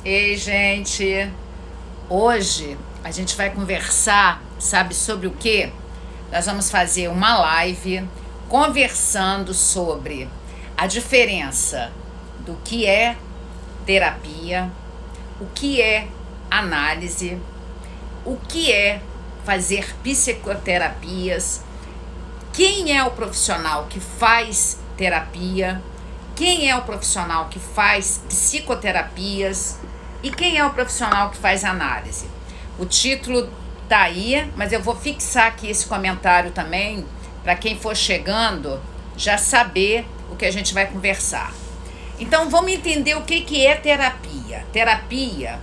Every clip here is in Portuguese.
Ei, gente! Hoje a gente vai conversar, sabe sobre o quê? Nós vamos fazer uma live conversando sobre a diferença do que é terapia, o que é análise, o que é fazer psicoterapias, quem é o profissional que faz terapia, quem é o profissional que faz psicoterapias e quem é o profissional que faz análise. O título tá aí, mas eu vou fixar aqui esse comentário também para quem for chegando já saber o que a gente vai conversar. Então vamos entender o que é terapia. Terapia,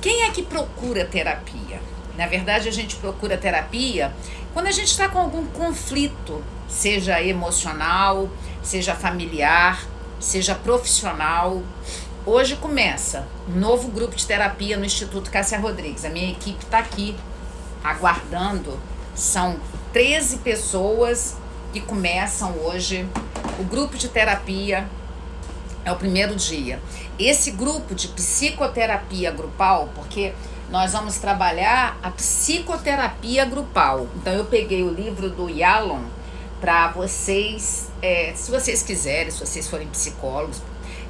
quem é que procura terapia? Na verdade, a gente procura terapia quando a gente está com algum conflito, seja emocional, seja familiar, seja profissional. Hoje começa um novo grupo de terapia no Instituto Cássia Rodrigues. A minha equipe está aqui aguardando. São 13 pessoas que começam hoje. O grupo de terapia é o primeiro dia. Esse grupo de psicoterapia grupal, porque nós vamos trabalhar a psicoterapia grupal. Então eu peguei o livro do Yalom para vocês, se vocês quiserem, se vocês forem psicólogos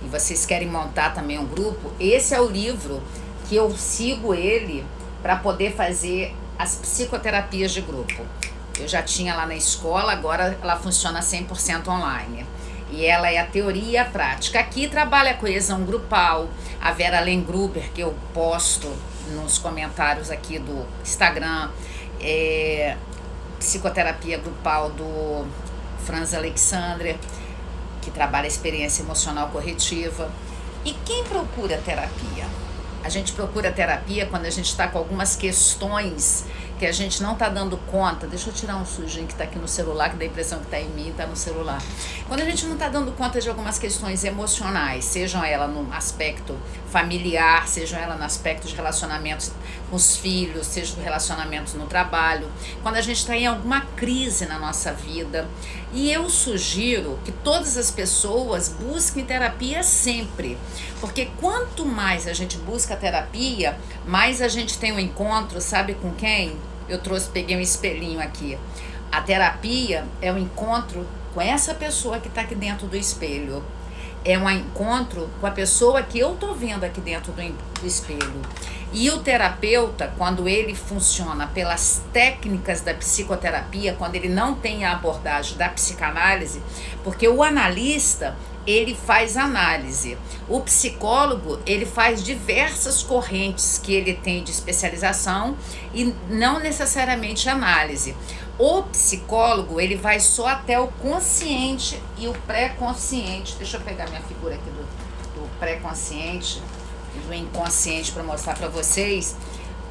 e vocês querem montar também um grupo, esse é o livro que eu sigo ele para poder fazer as psicoterapias de grupo. Eu já tinha lá na escola, agora ela funciona 100% online. E ela é a teoria e a prática. Aqui trabalha a coesão grupal, a Vera Lengruber, que eu posto nos comentários aqui do Instagram, psicoterapia grupal do Franz Alexander, que trabalha a experiência emocional corretiva. E quem procura terapia? A gente procura terapia quando a gente está com algumas questões que a gente não está dando conta. Deixa eu tirar um sujinho que está aqui no celular, que dá a impressão que está em mim, está no celular. Quando a gente não está dando conta de algumas questões emocionais, sejam elas no aspecto familiar, sejam elas no aspecto de relacionamentos com os filhos, seja do relacionamento no trabalho, quando a gente está em alguma crise na nossa vida. E eu sugiro que todas as pessoas busquem terapia sempre, porque quanto mais a gente busca terapia, mais a gente tem um encontro, sabe com quem? Peguei um espelhinho aqui. A terapia é um encontro com essa pessoa que está aqui dentro do espelho. É um encontro com a pessoa que eu tô vendo aqui dentro do espelho. E o terapeuta, quando ele funciona pelas técnicas da psicoterapia, quando ele não tem a abordagem da psicanálise, porque o analista, ele faz análise. O psicólogo, ele faz diversas correntes que ele tem de especialização e não necessariamente análise. O psicólogo, ele vai só até o consciente e o pré-consciente. Deixa eu pegar minha figura aqui do pré-consciente e do inconsciente para mostrar para vocês.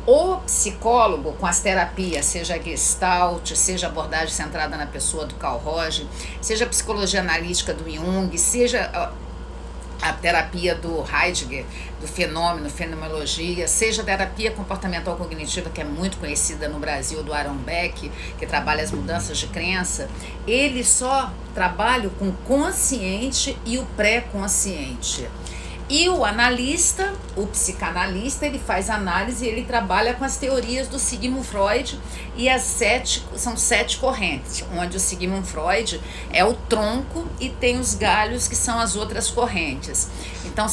O psicólogo, com as terapias, seja Gestalt, seja abordagem centrada na pessoa do Carl Rogers, seja a psicologia analítica do Jung, seja a terapia do Heidegger, do fenomenologia, seja a terapia comportamental cognitiva, que é muito conhecida no Brasil, do Aaron Beck, que trabalha as mudanças de crença, ele só trabalha com o consciente e o pré-consciente. E o analista, o psicanalista, ele faz análise, ele trabalha com as teorias do Sigmund Freud e são 7 correntes, onde o Sigmund Freud é o tronco e tem os galhos que são as outras correntes. Então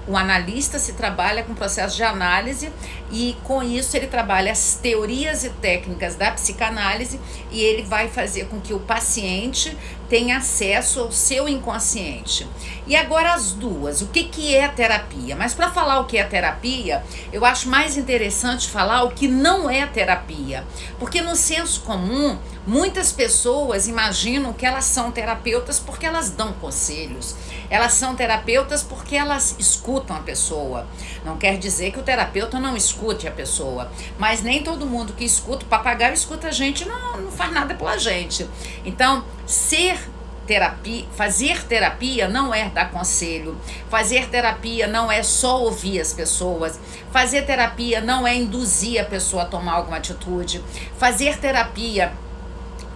o analista se trabalha com processo de análise e com isso ele trabalha as teorias e técnicas da psicanálise e ele vai fazer com que o paciente tenha acesso ao seu inconsciente. E agora as duas, o que é terapia? Mas para falar o que é terapia, eu acho mais interessante falar o que não é terapia, porque no senso comum, muitas pessoas imaginam que elas são terapeutas porque elas dão conselhos, elas são terapeutas porque elas escutam a pessoa. Não quer dizer que o terapeuta não escute a pessoa, mas nem todo mundo que escuta, o papagaio escuta a gente, não faz nada pela gente. Então, fazer terapia não é dar conselho, fazer terapia não é só ouvir as pessoas, fazer terapia não é induzir a pessoa a tomar alguma atitude, fazer terapia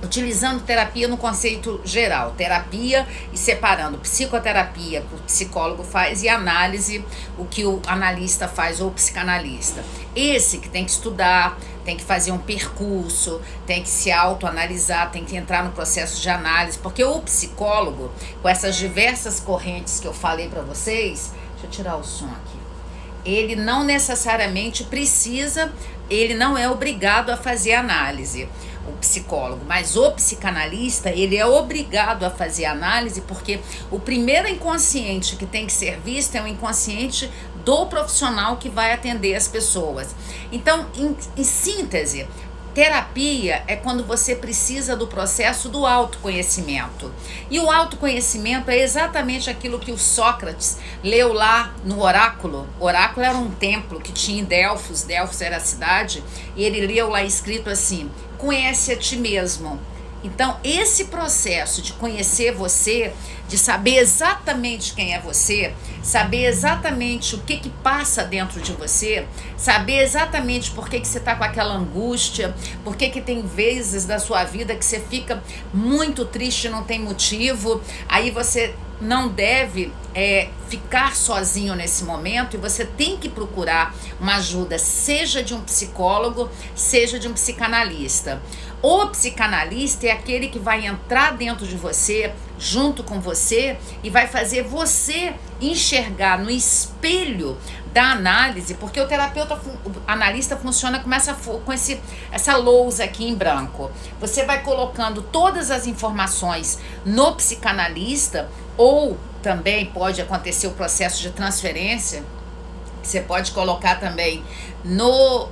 utilizando terapia no conceito geral, terapia e separando psicoterapia, que o psicólogo faz, e análise, o que o analista faz, ou o psicanalista. Esse que tem que estudar, tem que fazer um percurso, tem que se autoanalisar, tem que entrar no processo de análise, porque o psicólogo, com essas diversas correntes que eu falei para vocês, deixa eu tirar o som aqui, ele não necessariamente precisa, ele não é obrigado a fazer análise, o psicólogo, mas o psicanalista, ele é obrigado a fazer análise, porque o primeiro inconsciente que tem que ser visto é o inconsciente do profissional que vai atender as pessoas. Então, em síntese, terapia é quando você precisa do processo do autoconhecimento. E o autoconhecimento é exatamente aquilo que o Sócrates leu lá no oráculo. O oráculo era um templo que tinha em Delfos, Delfos era a cidade, e ele leu lá escrito assim: conhece a ti mesmo. Então, esse processo de conhecer você, de saber exatamente quem é você, saber exatamente o que passa dentro de você, saber exatamente por que você está com aquela angústia, por que tem vezes da sua vida que você fica muito triste e não tem motivo, aí você não deve ficar sozinho nesse momento, e você tem que procurar uma ajuda, seja de um psicólogo, seja de um psicanalista. O psicanalista é aquele que vai entrar dentro de você, junto com você, e vai fazer você enxergar no espelho da análise, porque o terapeuta, o analista funciona com essa lousa aqui em branco. Você vai colocando todas as informações no psicanalista, ou também pode acontecer o processo de transferência, que você pode colocar também no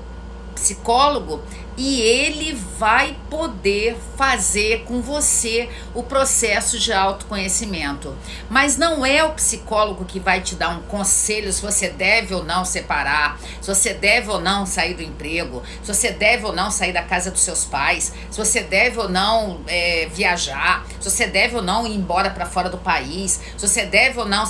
psicólogo, e ele vai poder fazer com você o processo de autoconhecimento. Mas não é o psicólogo que vai te dar um conselho se você deve ou não separar, se você deve ou não sair do emprego, se você deve ou não sair da casa dos seus pais, se você deve ou não viajar, se você deve ou não ir embora para fora do país, se você deve ou não,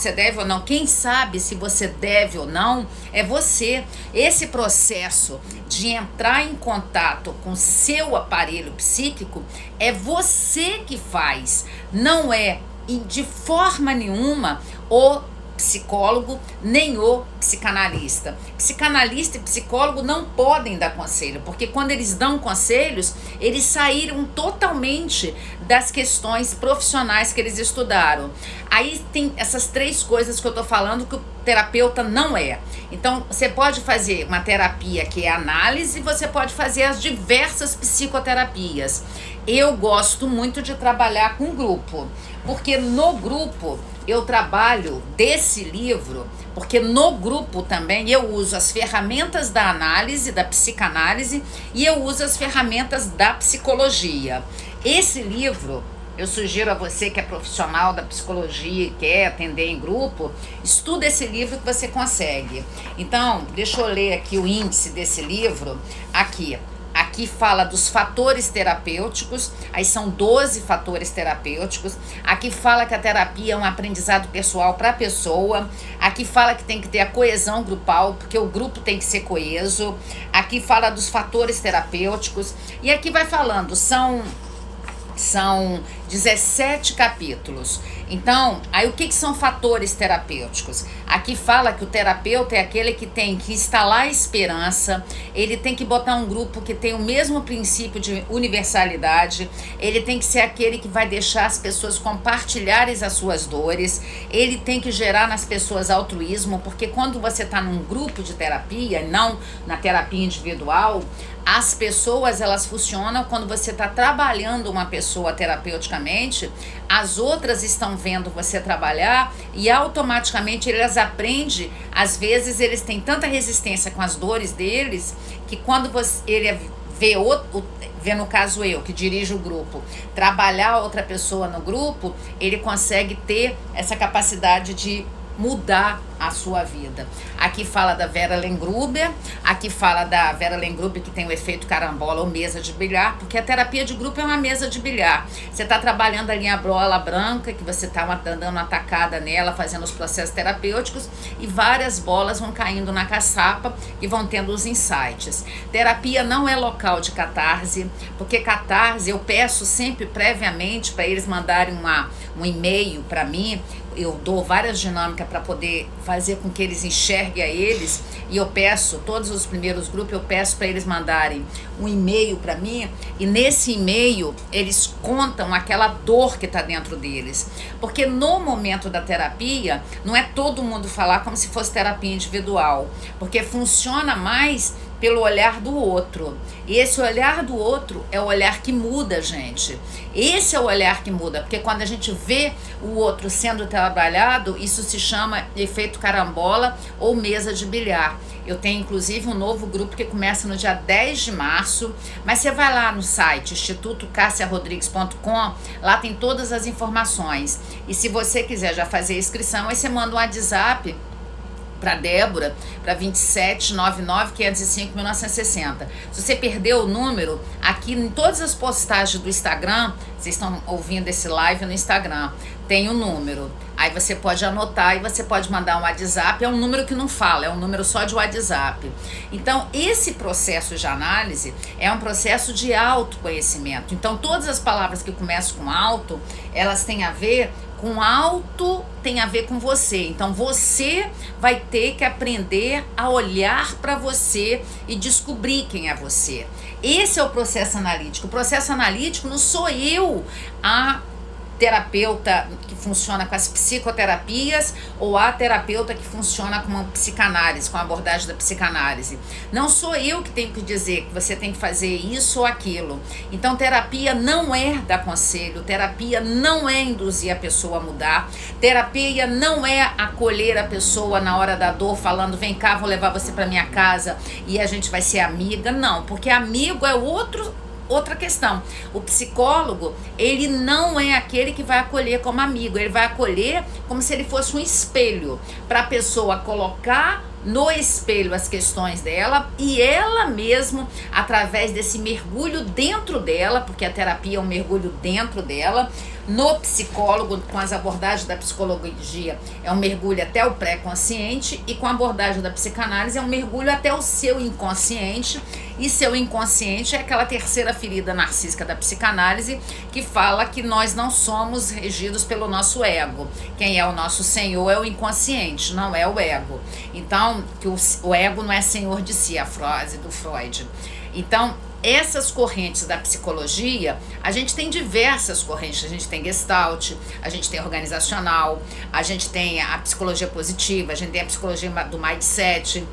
Quem sabe se você deve ou não é você. Esse processo de entrar em contato com seu aparelho psíquico é você que faz, não é de forma nenhuma o psicólogo nem o psicanalista. Psicanalista e psicólogo não podem dar conselho, porque quando eles dão conselhos, eles saíram totalmente das questões profissionais que eles estudaram. Aí tem essas três coisas que eu tô falando que o terapeuta não é. Então, você pode fazer uma terapia que é análise, você pode fazer as diversas psicoterapias. Eu gosto muito de trabalhar com grupo, porque no grupo eu trabalho desse livro, porque no grupo também eu uso as ferramentas da análise, da psicanálise, e eu uso as ferramentas da psicologia. Esse livro, eu sugiro a você que é profissional da psicologia e quer atender em grupo, estuda esse livro que você consegue. Então, deixa eu ler aqui o índice desse livro. Aqui fala dos fatores terapêuticos, aí são 12 fatores terapêuticos. Aqui fala que a terapia é um aprendizado pessoal para a pessoa. Aqui fala que tem que ter a coesão grupal, porque o grupo tem que ser coeso. Aqui fala dos fatores terapêuticos. E aqui vai falando, são 17 capítulos. Então, aí o que são fatores terapêuticos? Aqui fala que o terapeuta é aquele que tem que instalar esperança, ele tem que botar um grupo que tem o mesmo princípio de universalidade, ele tem que ser aquele que vai deixar as pessoas compartilharem as suas dores, ele tem que gerar nas pessoas altruísmo, porque quando você está num grupo de terapia, não na terapia individual, as pessoas, elas funcionam quando você está trabalhando uma pessoa terapeuticamente, as outras estão vendo você trabalhar e automaticamente elas aprendem, às vezes eles têm tanta resistência com as dores deles, que quando ele vê no caso eu, que dirijo o grupo, trabalhar outra pessoa no grupo, ele consegue ter essa capacidade de mudar a sua vida. Aqui fala da Vera Lengruber, aqui fala da Vera Lengruber que tem o efeito carambola ou mesa de bilhar, porque a terapia de grupo é uma mesa de bilhar. Você está trabalhando ali a bola branca, que você está dando uma tacada nela, fazendo os processos terapêuticos, e várias bolas vão caindo na caçapa e vão tendo os insights. Terapia não é local de catarse, porque catarse eu peço sempre previamente para eles mandarem um e-mail para mim. Eu dou várias dinâmicas para poder fazer com que eles enxerguem a eles, e eu peço, todos os primeiros grupos, eu peço para eles mandarem um e-mail para mim, e nesse e-mail eles contam aquela dor que está dentro deles, porque no momento da terapia, não é todo mundo falar como se fosse terapia individual, porque funciona mais pelo olhar do outro. E esse olhar do outro é o olhar que muda, gente. Esse é o olhar que muda, porque quando a gente vê o outro sendo trabalhado, isso se chama efeito carambola ou mesa de bilhar. Eu tenho inclusive um novo grupo que começa no dia 10 de março, mas você vai lá no site institutocassiarodrigues.com, lá tem todas as informações. E se você quiser já fazer a inscrição, aí você manda um WhatsApp para Débora, para 2799-505-1960. Se você perdeu o número, aqui em todas as postagens do Instagram, vocês estão ouvindo esse live no Instagram, tem o número. Aí você pode anotar e você pode mandar um WhatsApp, é um número que não fala, é um número só de WhatsApp. Então, esse processo de análise é um processo de autoconhecimento. Então, todas as palavras que começam com auto, elas têm a ver com auto, tem a ver com você. Então você vai ter que aprender a olhar para você e descobrir quem é você. Esse é o processo analítico. O processo analítico não sou eu a terapeuta que funciona com as psicoterapias ou a terapeuta que funciona com uma psicanálise, com a abordagem da psicanálise. Não sou eu que tenho que dizer que você tem que fazer isso ou aquilo. Então, terapia não é dar conselho, terapia não é induzir a pessoa a mudar, terapia não é acolher a pessoa na hora da dor, falando, vem cá, vou levar você para minha casa e a gente vai ser amiga. Não, porque amigo é outra questão. O psicólogo, ele não é aquele que vai acolher como amigo, ele vai acolher como se ele fosse um espelho, para a pessoa colocar no espelho as questões dela e ela mesmo, através desse mergulho dentro dela, porque a terapia é um mergulho dentro dela. No psicólogo, com as abordagens da psicologia, é um mergulho até o pré-consciente, e com a abordagem da psicanálise é um mergulho até o seu inconsciente, e seu inconsciente é aquela terceira ferida narcísica da psicanálise, que fala que nós não somos regidos pelo nosso ego. Quem é o nosso senhor é o inconsciente, não é o ego. Então, que o ego não é senhor de si, a frase do Freud. Então, essas correntes da psicologia, a gente tem diversas correntes, a gente tem Gestalt, a gente tem organizacional, a gente tem a psicologia positiva, a gente tem a psicologia do mindset,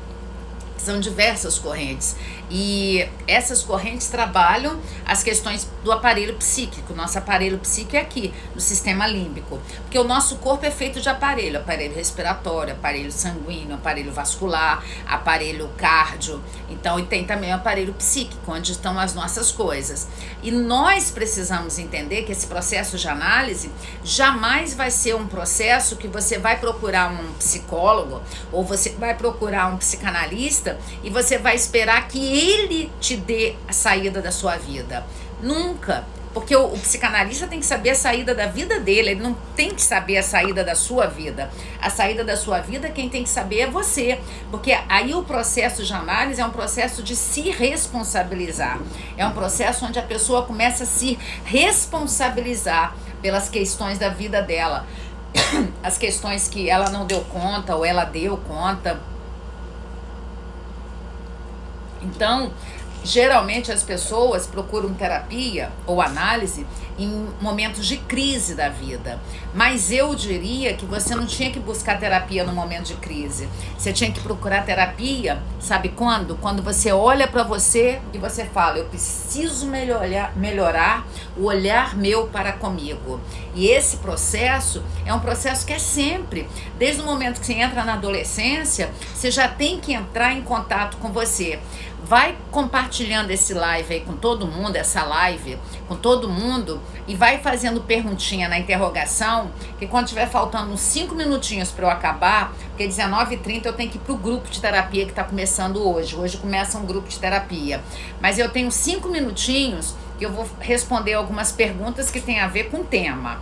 são diversas correntes. E essas correntes trabalham as questões do aparelho psíquico. Nosso aparelho psíquico é aqui, no sistema límbico. Porque o nosso corpo é feito de aparelho respiratório, aparelho sanguíneo, aparelho vascular, aparelho cardio. Então, e tem também o aparelho psíquico, onde estão as nossas coisas. E nós precisamos entender que esse processo de análise jamais vai ser um processo que você vai procurar um psicólogo ou você vai procurar um psicanalista e você vai esperar que ele te dê a saída da sua vida. Nunca. Porque o psicanalista tem que saber a saída da vida dele, ele não tem que saber a saída da sua vida. A saída da sua vida, quem tem que saber é você. Porque aí o processo de análise é um processo de se responsabilizar. É um processo onde a pessoa começa a se responsabilizar pelas questões da vida dela. As questões que ela não deu conta ou ela deu conta. Então, geralmente as pessoas procuram terapia ou análise em momentos de crise da vida. Mas eu diria que você não tinha que buscar terapia no momento de crise. Você tinha que procurar terapia, sabe quando? Quando você olha para você e você fala, eu preciso melhorar o olhar meu para comigo. E esse processo é um processo que é sempre. Desde o momento que você entra na adolescência, você já tem que entrar em contato com você. vai compartilhando esse live aí com todo mundo, essa live com todo mundo, e vai fazendo perguntinha na interrogação, que quando tiver faltando uns 5 minutinhos para eu acabar, porque 19h30 eu tenho que ir pro grupo de terapia que está começando hoje. Hoje começa um grupo de terapia. Mas eu tenho 5 minutinhos que eu vou responder algumas perguntas que tem a ver com o tema.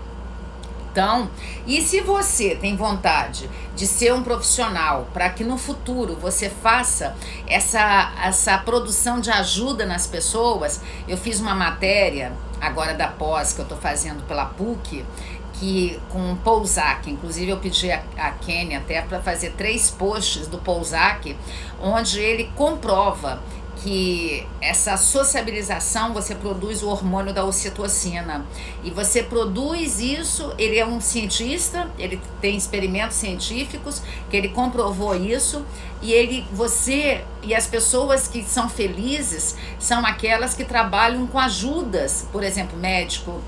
Então, e se você tem vontade de ser um profissional para que no futuro você faça essa produção de ajuda nas pessoas, eu fiz uma matéria agora da pós que eu estou fazendo pela PUC, que com o Prozac, inclusive eu pedi a Kenny até para fazer 3 posts do Prozac, onde ele comprova que essa sociabilização, você produz o hormônio da ocitocina, e você produz isso, ele é um cientista, ele tem experimentos científicos que ele comprovou isso, e você e as pessoas que são felizes são aquelas que trabalham com ajudas, por exemplo, médico,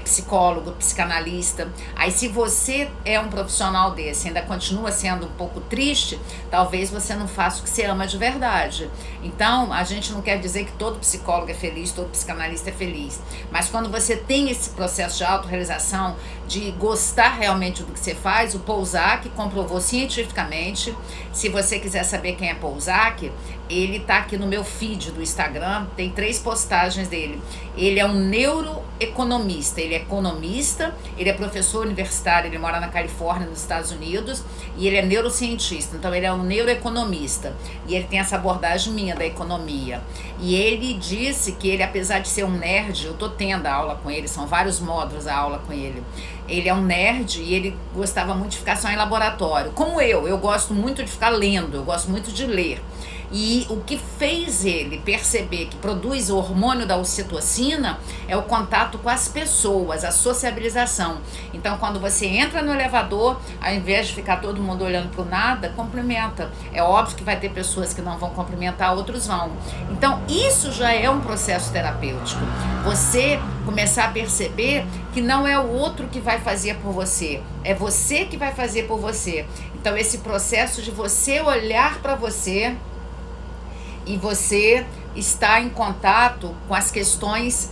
psicólogo, psicanalista. Aí se você é um profissional desse, ainda continua sendo um pouco triste, talvez você não faça o que você ama de verdade. Então, a gente não quer dizer que todo psicólogo é feliz, todo psicanalista é feliz, mas quando você tem esse processo de autorrealização, de gostar realmente do que você faz, o Prozac comprovou cientificamente. Se você quiser saber quem é Prozac, ele tá aqui no meu feed do Instagram, tem 3 postagens dele. Ele é um neuroeconomista, ele é economista, ele é professor universitário, ele mora na Califórnia, nos Estados Unidos, e ele é neurocientista, então ele é um neuroeconomista, e ele tem essa abordagem minha da economia. E ele disse que ele, apesar de ser um nerd, eu tô tendo a aula com ele, são vários módulos a aula com ele, ele é um nerd e ele gostava muito de ficar só em laboratório. Como eu gosto muito de ficar lendo, eu gosto muito de ler. E o que fez ele perceber que produz o hormônio da ocitocina é o contato com as pessoas, a sociabilização. Então, quando você entra no elevador, ao invés de ficar todo mundo olhando para o nada, cumprimenta. É óbvio que vai ter pessoas que não vão cumprimentar, outros vão. Então, isso já é um processo terapêutico. Você começar a perceber que não é o outro que vai fazer por você, é você que vai fazer por você. Então, esse processo de você olhar para você e você está em contato com as questões,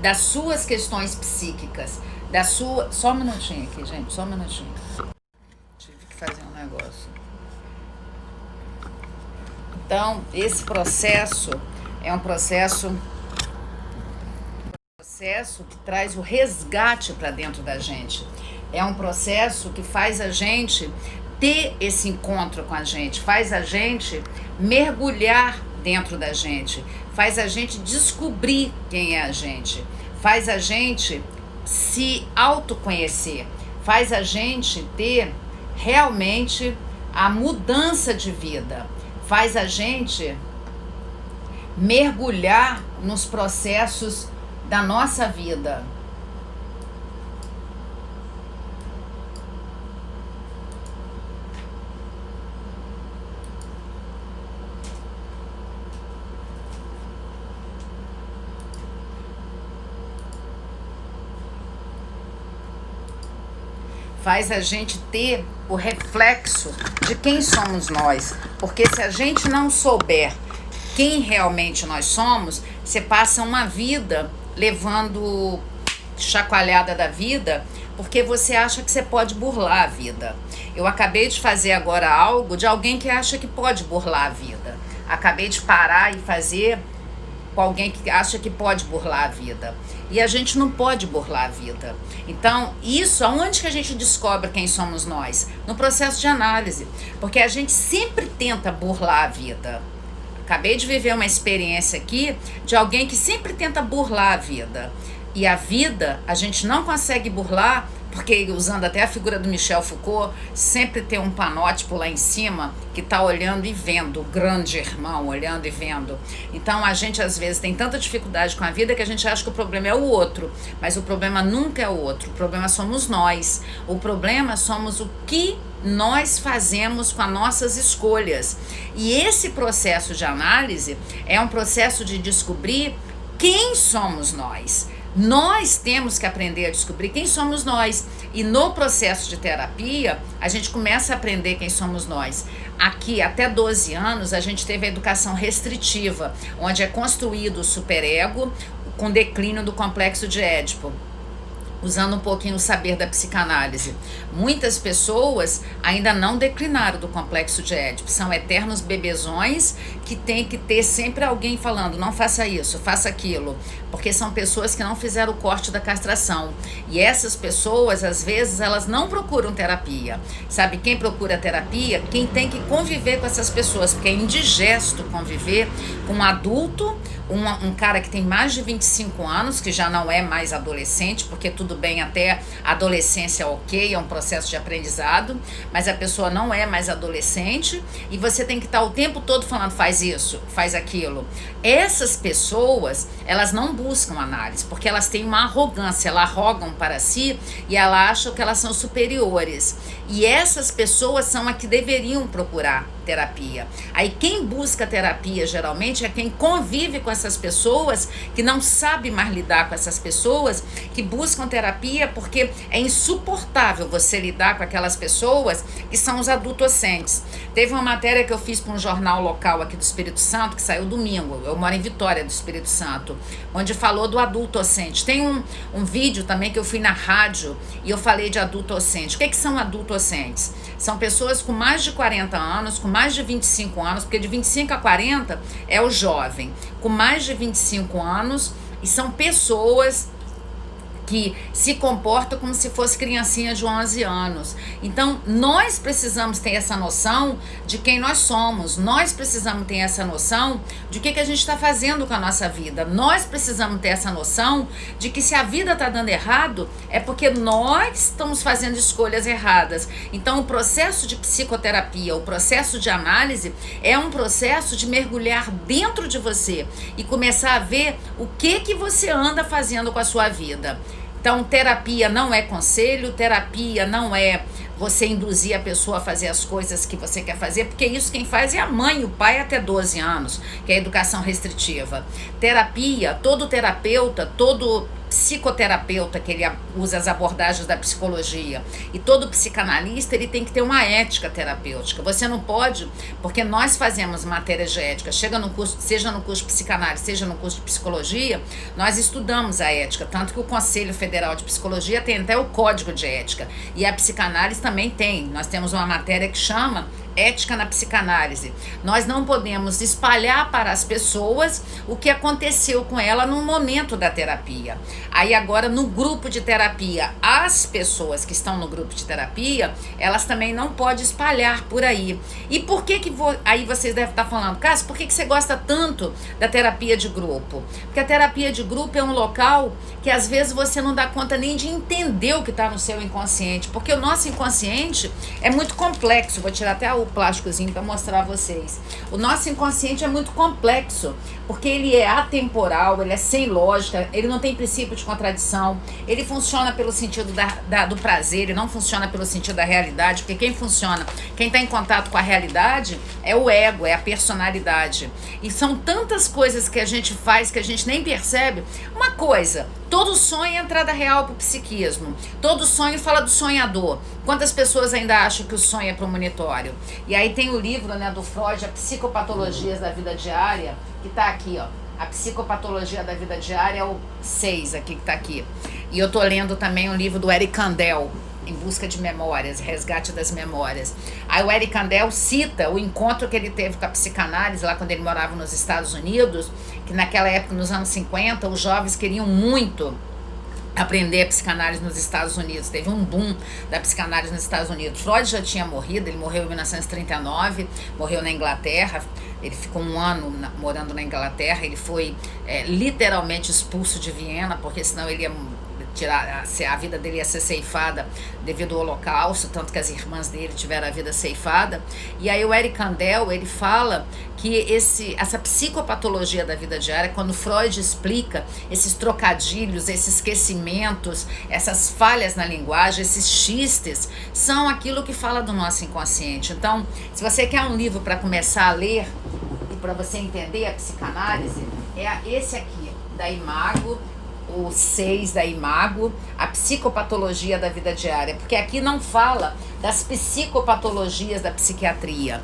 das suas questões psíquicas, da sua... Só um minutinho aqui, gente, só um minutinho. Tive que fazer um negócio. Então, esse processo é um processo que traz o resgate para dentro da gente. É um processo que faz a gente ter esse encontro com a gente, faz a gente mergulhar dentro da gente, faz a gente descobrir quem é a gente, faz a gente se autoconhecer, faz a gente ter realmente a mudança de vida, faz a gente mergulhar nos processos da nossa vida. Faz a gente ter o reflexo de quem somos nós. Porque se a gente não souber quem realmente nós somos, você passa uma vida levando chacoalhada da vida, porque você acha que você pode burlar a vida. Eu acabei de fazer agora algo de alguém que acha que pode burlar a vida. Acabei de parar e fazer com alguém que acha que pode burlar a vida. E a gente não pode burlar a vida. Então, isso, aonde que a gente descobre quem somos nós? No processo de análise. Porque a gente sempre tenta burlar a vida. Acabei de viver uma experiência aqui de alguém que sempre tenta burlar a vida. E a vida, a gente não consegue burlar, porque, usando até a figura do Michel Foucault, sempre tem um panótipo lá em cima que está olhando e vendo, o grande irmão olhando e vendo. Então a gente às vezes tem tanta dificuldade com a vida que a gente acha que o problema é o outro, mas o problema nunca é o outro, o problema somos nós. O problema somos o que nós fazemos com as nossas escolhas. E esse processo de análise é um processo de descobrir quem somos nós. Nós temos que aprender a descobrir quem somos nós. E no processo de terapia, a gente começa a aprender quem somos nós. Aqui, até 12 anos, a gente teve a educação restritiva, onde é construído o superego com declínio do complexo de Édipo, usando um pouquinho o saber da psicanálise. Muitas pessoas ainda não declinaram do complexo de Édipo, são eternos bebezões que tem que ter sempre alguém falando, não faça isso, faça aquilo, porque são pessoas que não fizeram o corte da castração. E essas pessoas, às vezes, elas não procuram terapia. Sabe quem procura terapia? Quem tem que conviver com essas pessoas, porque é indigesto conviver com um adulto, um cara que tem mais de 25 anos, que já não é mais adolescente, porque tudo bem, até a adolescência ok, é um processo de aprendizado, mas a pessoa não é mais adolescente e você tem que estar o tempo todo falando, faz isso, faz aquilo. Essas pessoas, elas não buscam análise, porque elas têm uma arrogância, elas arrogam para si e elas acham que elas são superiores. E essas pessoas são as que deveriam procurar terapia. Aí quem busca terapia geralmente é quem convive com essas pessoas, que não sabe mais lidar com essas pessoas, que buscam terapia porque é insuportável você lidar com aquelas pessoas que são os adultocentes. Teve uma matéria que eu fiz para um jornal local aqui do Espírito Santo, que saiu domingo, eu moro em Vitória do Espírito Santo, onde falou do adultocente. Tem um vídeo também que eu fui na rádio e eu falei de adultocente. O que são adultocentes? São pessoas com mais de 40 anos, com mais de 25 anos, porque de 25 a 40 é o jovem, com mais de 25 anos, e são pessoas que se comporta como se fosse criancinha de 11 anos. Então, nós precisamos ter essa noção de quem nós somos. Nós precisamos ter essa noção de o que a gente está fazendo com a nossa vida. Nós precisamos ter essa noção de que se a vida está dando errado, é porque nós estamos fazendo escolhas erradas. Então, o processo de psicoterapia, o processo de análise, é um processo de mergulhar dentro de você e começar a ver o que você anda fazendo com a sua vida. Então, terapia não é conselho, terapia não é você induzir a pessoa a fazer as coisas que você quer fazer, porque isso quem faz é a mãe e o pai até 12 anos, que é a educação restritiva. Terapia, todo terapeuta, todo psicoterapeuta, que ele usa as abordagens da psicologia, e todo psicanalista, ele tem que ter uma ética terapêutica. Você não pode, porque nós fazemos matérias de ética, seja no curso de psicanálise, seja no curso de psicologia, nós estudamos a ética, tanto que o Conselho Federal de Psicologia tem até o Código de Ética, e a psicanálise também tem. Nós temos uma matéria que chama Ética na Psicanálise. Nós não podemos espalhar para as pessoas o que aconteceu com ela no momento da terapia. Aí agora, no grupo de terapia, as pessoas que estão no grupo de terapia, elas também não podem espalhar por aí. E por que aí vocês devem estar falando, Cássio, por que você gosta tanto da terapia de grupo? Porque a terapia de grupo é um local que às vezes você não dá conta nem de entender o que está no seu inconsciente, porque o nosso inconsciente é muito complexo. Vou tirar até o plásticozinho para mostrar a vocês. O nosso inconsciente é muito complexo, porque ele é atemporal, ele é sem lógica, ele não tem princípio de contradição, ele funciona pelo sentido do prazer, ele não funciona pelo sentido da realidade, porque quem está em contato com a realidade é o ego, é a personalidade. E são tantas coisas que a gente faz que a gente nem percebe. Uma coisa, todo sonho é entrada real para o psiquismo, todo sonho fala do sonhador. Quantas pessoas ainda acham que o sonho é premonitório? E aí tem o livro, né, do Freud, A Psicopatologias da Vida Diária, que está aqui, ó. A Psicopatologia da Vida Diária é o 6 aqui, que está aqui. E eu tô lendo também um livro do Eric Kandel, Em Busca de Memórias, Resgate das Memórias. Aí o Eric Kandel cita o encontro que ele teve com a psicanálise lá quando ele morava nos Estados Unidos, que naquela época, nos anos 50, os jovens queriam muito aprender a psicanálise nos Estados Unidos. Teve um boom da psicanálise nos Estados Unidos. Freud já tinha morrido, ele morreu em 1939, morreu na Inglaterra. Ele ficou um ano morando na Inglaterra. Ele foi literalmente expulso de Viena, porque senão ele ia a vida dele ia ser ceifada devido ao Holocausto, tanto que as irmãs dele tiveram a vida ceifada. E aí o Eric Kandel, ele fala que essa psicopatologia da vida diária, quando Freud explica esses trocadilhos, esses esquecimentos, essas falhas na linguagem, esses xistes, são aquilo que fala do nosso inconsciente. Então, se você quer um livro para começar a ler e para você entender a psicanálise, é esse aqui, da Imago, o 6 da Imago, a psicopatologia da vida diária, porque aqui não fala das psicopatologias da psiquiatria,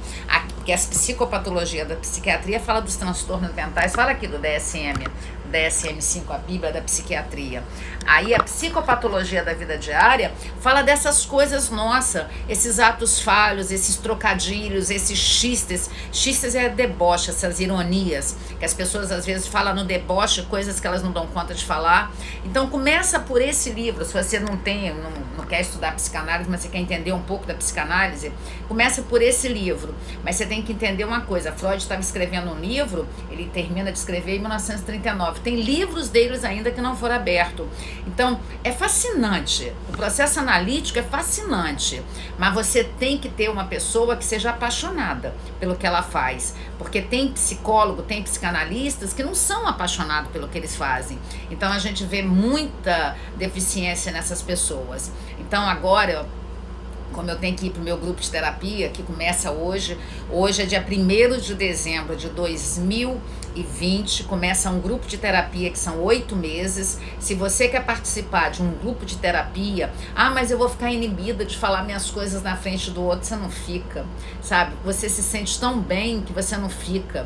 porque as psicopatologias da psiquiatria fala dos transtornos mentais, fala aqui do DSM-5, a Bíblia da psiquiatria. Aí a psicopatologia da vida diária fala dessas coisas nossas, esses atos falhos, esses trocadilhos, esses xistes é deboche, essas ironias, que as pessoas às vezes falam no deboche coisas que elas não dão conta de falar. Então começa por esse livro, se você não quer estudar psicanálise, mas você quer entender um pouco da psicanálise, começa por esse livro. Mas você tem que entender uma coisa, Freud estava escrevendo um livro, ele termina de escrever em 1939, tem livros deles ainda que não foram abertos. Então, é fascinante, o processo analítico é fascinante, mas você tem que ter uma pessoa que seja apaixonada pelo que ela faz, porque tem psicólogo, tem psicanalistas que não são apaixonados pelo que eles fazem. Então, a gente vê muita deficiência nessas pessoas. Então, agora, como eu tenho que ir para o meu grupo de terapia, que começa hoje é dia 1º de dezembro de 2020, começa um grupo de terapia que são 8 meses. Se você quer participar de um grupo de terapia, mas eu vou ficar inibida de falar minhas coisas na frente do outro, você não fica, sabe? Você se sente tão bem que você não fica.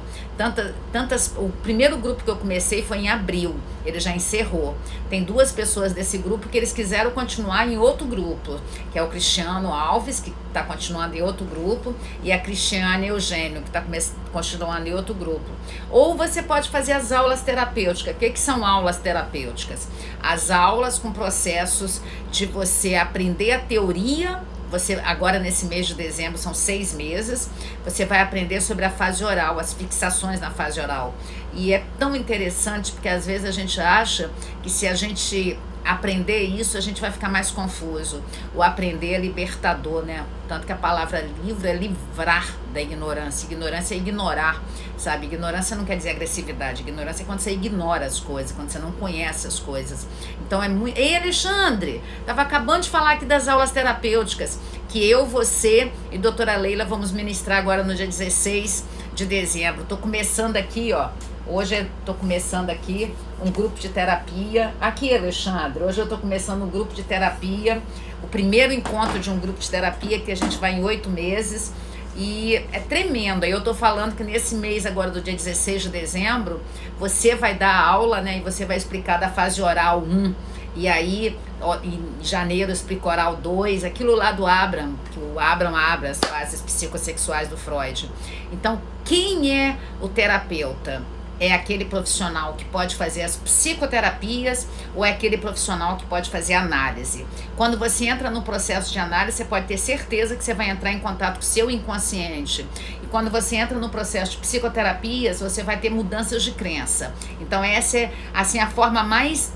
O primeiro grupo que eu comecei foi em abril, ele já encerrou. Tem 2 pessoas desse grupo que eles quiseram continuar em outro grupo, que é o Cristiano Alves, que está continuando em outro grupo, e a Cristiane Eugênio, que está continuando em outro grupo. Ou você pode fazer as aulas terapêuticas. O que são aulas terapêuticas? As aulas com processos de você aprender a teoria. Você, agora nesse mês de dezembro, são 6 meses, você vai aprender sobre a fase oral, as fixações na fase oral. E é tão interessante, porque às vezes a gente acha que se a gente aprender isso, a gente vai ficar mais confuso. O aprender é libertador, né? Tanto que a palavra livro é livrar da ignorância. Ignorância é ignorar, sabe? Ignorância não quer dizer agressividade. Ignorância é quando você ignora as coisas, quando você não conhece as coisas. Então é muito... Ei, Alexandre, estava acabando de falar aqui das aulas terapêuticas, que eu, você e doutora Leila vamos ministrar agora no dia 16 de dezembro. Estou começando aqui, ó. Hoje eu estou começando aqui um grupo de terapia. Aqui, Alexandre, hoje eu estou começando um grupo de terapia. O primeiro encontro de um grupo de terapia que a gente vai em 8 meses. E é tremendo. Aí eu estou falando que nesse mês agora do dia 16 de dezembro, você vai dar aula, né? E você vai explicar da fase oral 1. E aí, em janeiro, eu explico oral 2, aquilo lá do Abraham, que o Abraham abre as fases psicossexuais do Freud. Então, quem é o terapeuta? É aquele profissional que pode fazer as psicoterapias ou é aquele profissional que pode fazer análise? Quando você entra no processo de análise, você pode ter certeza que você vai entrar em contato com o seu inconsciente. E quando você entra no processo de psicoterapias, você vai ter mudanças de crença. Então essa é assim, a forma mais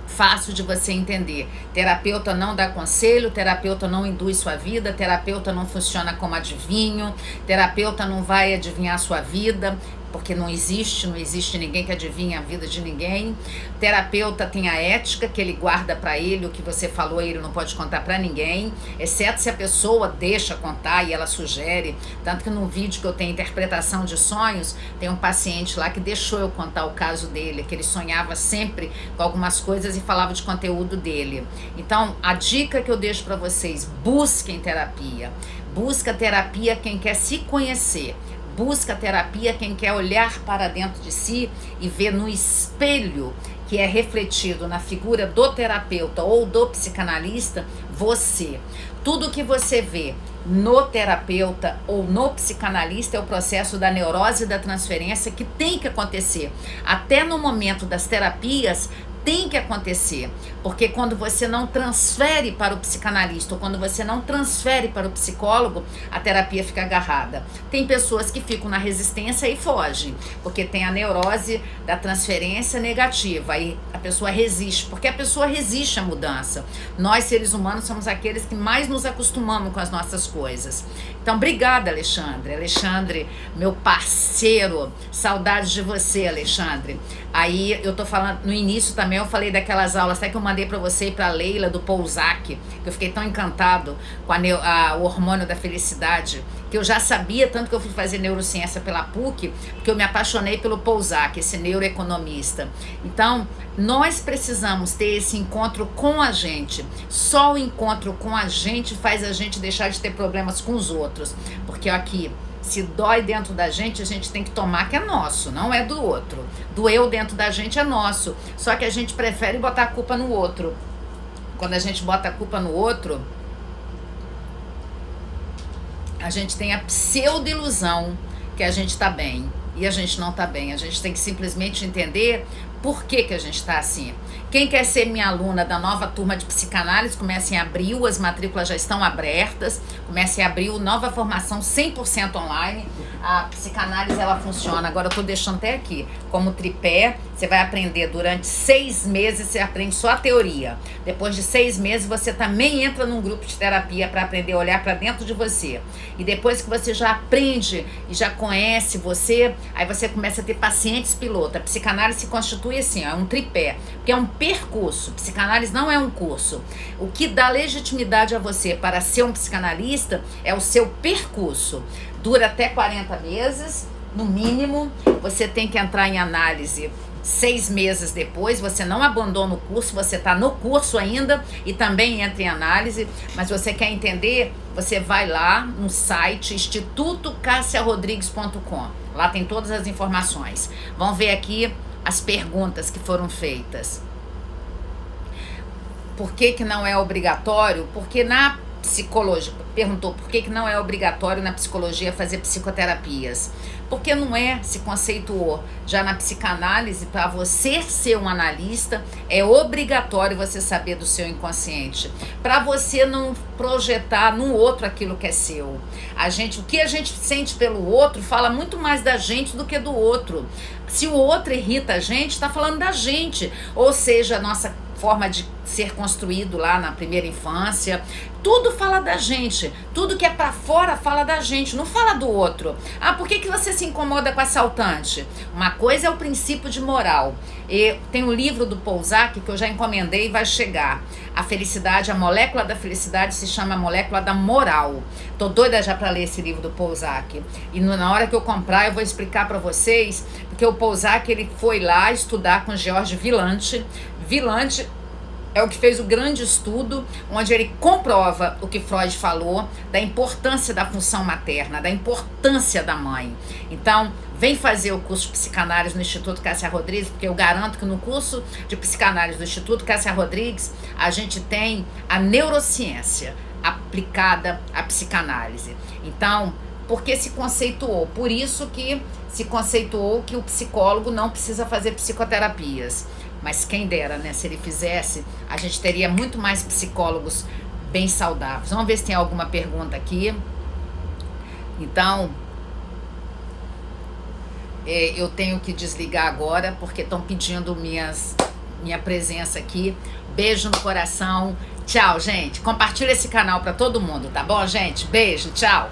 fácil de você entender. Terapeuta não dá conselho, terapeuta não induz sua vida, terapeuta não funciona como adivinho, terapeuta não vai adivinhar sua vida, porque não existe ninguém que adivinha a vida de ninguém. Terapeuta tem a ética que ele guarda para ele, o que você falou ele não pode contar para ninguém, exceto se a pessoa deixa contar e ela sugere. Tanto que no vídeo que eu tenho interpretação de sonhos, tem um paciente lá que deixou eu contar o caso dele, que ele sonhava sempre com algumas coisas e falava de conteúdo dele. Então, a dica que eu deixo para vocês, busquem terapia. Busca terapia quem quer se conhecer. Busca terapia quem quer olhar para dentro de si e ver no espelho que é refletido na figura do terapeuta ou do psicanalista, você. Tudo que você vê no terapeuta ou no psicanalista é o processo da neurose e da transferência que tem que acontecer. Até no momento das terapias, tem que acontecer, porque quando você não transfere para o psicanalista ou quando você não transfere para o psicólogo, a terapia fica agarrada. Tem pessoas que ficam na resistência e fogem, porque tem a neurose da transferência negativa, aí a pessoa resiste, porque a pessoa resiste à mudança. Nós, seres humanos, somos aqueles que mais nos acostumamos com as nossas coisas. Então, obrigada, Alexandre. Alexandre, meu parceiro, saudades de você, Alexandre. Aí eu tô falando, no início também eu falei daquelas aulas até que eu mandei para você e para Leila do Prozac, que eu fiquei tão encantado com o hormônio da felicidade, que eu já sabia, tanto que eu fui fazer neurociência pela PUC, porque eu me apaixonei pelo Pousac, esse neuroeconomista. Então, nós precisamos ter esse encontro com a gente. Só o encontro com a gente faz a gente deixar de ter problemas com os outros. Porque aqui, se dói dentro da gente, a gente tem que tomar que é nosso, não é do outro. Doeu dentro da gente é nosso. Só que a gente prefere botar a culpa no outro. Quando a gente bota a culpa no outro, a gente tem a pseudo-ilusão que a gente tá bem. E a gente não tá bem. A gente tem que simplesmente entender por que que a gente tá assim. Quem quer ser minha aluna da nova turma de psicanálise, começa em abril, as matrículas já estão abertas. Começa em abril, nova formação 100% online. A psicanálise, ela funciona, agora eu tô deixando até aqui, como tripé. Você vai aprender durante 6 meses, você aprende só a teoria. Depois de 6 meses, você também entra num grupo de terapia para aprender a olhar para dentro de você. E depois que você já aprende e já conhece você, aí você começa a ter pacientes piloto. A psicanálise se constitui assim, ó, é um tripé, porque é um percurso. Psicanálise não é um curso. O que dá legitimidade a você para ser um psicanalista é o seu percurso. Dura até 40 meses, no mínimo. Você tem que entrar em análise 6 meses depois. Você não abandona o curso, você está no curso ainda e também entra em análise. Mas você quer entender, você vai lá no site institutocassiarodrigues.com. Lá tem todas as informações. Vamos ver aqui as perguntas que foram feitas. Por que que não é obrigatório? Porque na psicologia, perguntou por que não é obrigatório na psicologia fazer psicoterapias. Porque não é, se conceituou. Já na psicanálise, para você ser um analista, é obrigatório você saber do seu inconsciente. Para você não projetar no outro aquilo que é seu. O que a gente sente pelo outro fala muito mais da gente do que do outro. Se o outro irrita a gente, está falando da gente. Ou seja, a nossa forma de ser construído lá na primeira infância, tudo fala da gente, tudo que é pra fora fala da gente, não fala do outro. Ah, por que que você se incomoda com assaltante? Uma coisa é o princípio de moral. E tem um livro do Pousac que eu já encomendei e vai chegar. A felicidade, a molécula da felicidade se chama molécula da moral. Tô doida já pra ler esse livro do Pousac. E na hora que eu comprar eu vou explicar pra vocês, porque o Pousac ele foi lá estudar com George Villante. Villante é o que fez o grande estudo, onde ele comprova o que Freud falou, da importância da função materna, da importância da mãe. Então, vem fazer o curso de psicanálise no Instituto Cássia Rodrigues, porque eu garanto que no curso de psicanálise do Instituto Cássia Rodrigues, a gente tem a neurociência aplicada à psicanálise. Então, porque se conceituou, por isso que se conceituou que o psicólogo não precisa fazer psicoterapias. Mas quem dera, né? Se ele fizesse, a gente teria muito mais psicólogos bem saudáveis. Vamos ver se tem alguma pergunta aqui. Então, eu tenho que desligar agora, porque estão pedindo minha presença aqui. Beijo no coração. Tchau, gente. Compartilha esse canal para todo mundo, tá bom, gente? Beijo, tchau.